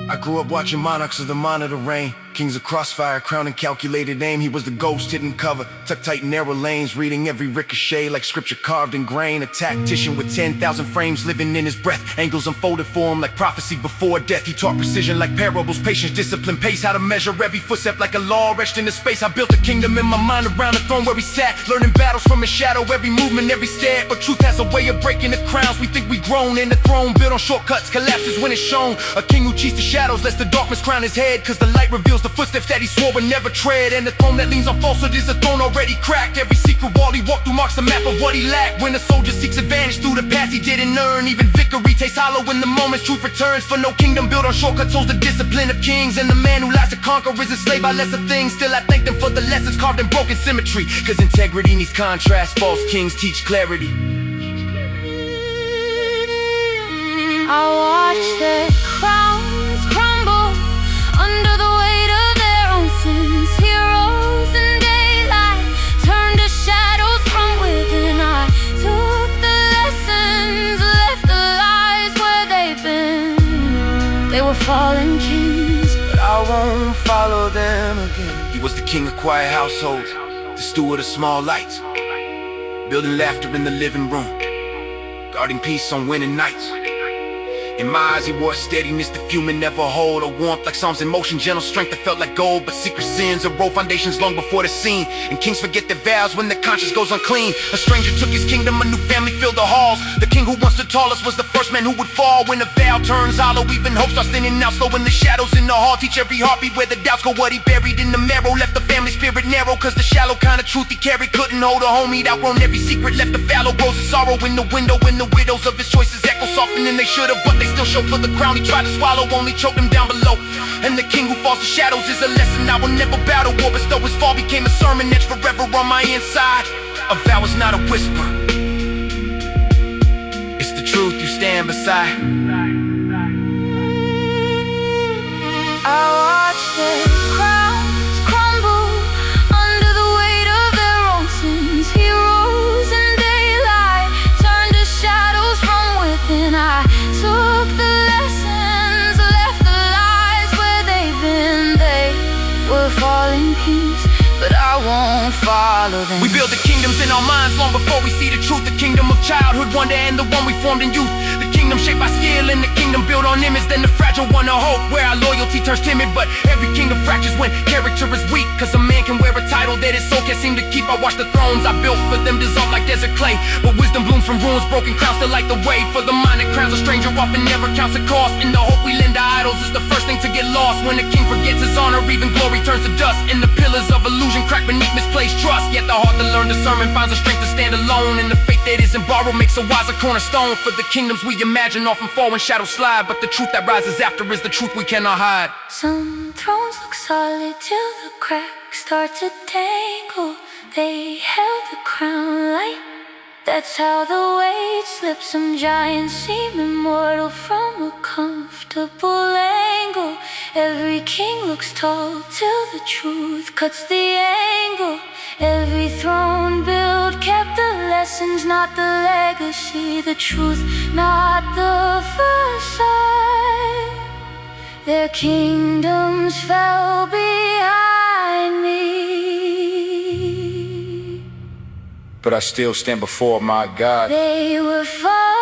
I grew up watching monarchs of the monitor reign, kings of crossfire, crowned and calculated aim. He was the ghost hidden cover, tucked tight in narrow lanes, reading every ricochet like scripture carved in grain. A tactician with 10,000 frames living in his breath, angles unfolded for him like prophecy before death. He taught precision like parables, patience, discipline, pace, how to measure every footstep like a law etched into space. I built a kingdom in my mind around the throne where he sat, learning battles from his shadow, every movement, every step. But truth has a way of breaking the crowns. We think we grown in the throne, built on shortcuts, collapses when it's shown. A king who cheats the shadows, lets the darkness crown his head, cause the light reveals the footsteps that he swore would never tread. And the throne that leans on falsehood is a throne already cracked. Every secret wall he walked through marks the map of what he lacked. When a soldier seeks advantage through the past he didn't earn, even victory tastes hollow in the moments truth returns. For no kingdom built on shortcuts holds the discipline of kings, and the man who lies to conquer is enslaved by lesser things. Still I thank them for the lessons carved in broken symmetry, cause integrity needs contrast, false kings teach clarity. I watch their crowns crumble under the weight of their own sins. Heroes in daylight turn to shadows from within. I took the lessons, left the lies where they've been. They were fallen kings, but I won't follow them again. He was the king of quiet households, the steward of small lights, building laughter in the living room, guarding peace on winning nights. In my eyes he wore steadiness the human never hold, a warmth like Psalms in motion, gentle strength that felt like gold. But secret sins erode foundations long before the scene, and kings forget their vows when their conscience goes unclean. A stranger took his kingdom, a new family filled the halls. The king who once stood tallest was the first man who would fall. When a vow turns hollow, even hope starts thinning out. Slow in the shadows in the hall, teach every heartbeat where the doubts go. What he buried in the marrow left the family spirit narrow, cause the shallow kind of truth he carried couldn't hold a home. He'd outgrown every secret, left the fallow grows of sorrow in the window. When the widows of his choices echo softer than they should have, but they still show for the crown he tried to swallow, only choked him down below. And the king who falls to shadows is a lesson I will never bow to war, but though his fall became a sermon etched forever on my inside. A vow is not a whisper, it's the truth you stand beside. I watch their crowns crumble under the weight of their own sins. Heroes in daylight turn to shadows from within. I took the lessons, left the lies where they've been. They were fallen kings, but I won't follow them. We build the kingdoms in our minds long before we see the truth. The kingdom of childhood wonder and the one we formed in youth. The kingdom shaped by skill and the kingdom built on image. Then the fragile one of hope, where our loyalty turns timid. But every kingdom fractures when character is weak, cause a man can wear a title that his soul can't seem to keep. I watch the thrones I built for them dissolve like desert clay, but wisdom blooms from ruins, broken crowns still light the way. For the mind that crowns a stranger often never counts the cost, and the hope we lend to idols is the first thing to get lost. When a king forgets his honor, even glory turns to dust, and the pillars of illusion crack beneath misplaced trust. Yet the heart that learned discernment finds the strength to stand alone, and the faith that isn't borrowed makes a wiser cornerstone. For the kingdoms we imagine often fall when shadows slide, but the truth that rises after is the truth we cannot hide. Some thrones look solid till the cracks start to tangle. They held the crown light, that's how the weight slips. Some giants seem immortal from a comfortable angle. Every king looks tall till the truth cuts the angle. Every throne built kept the lessons, not the legacy. The truth, not the facade. Their kingdoms fell behind me, but I still stand before my God. They were fallen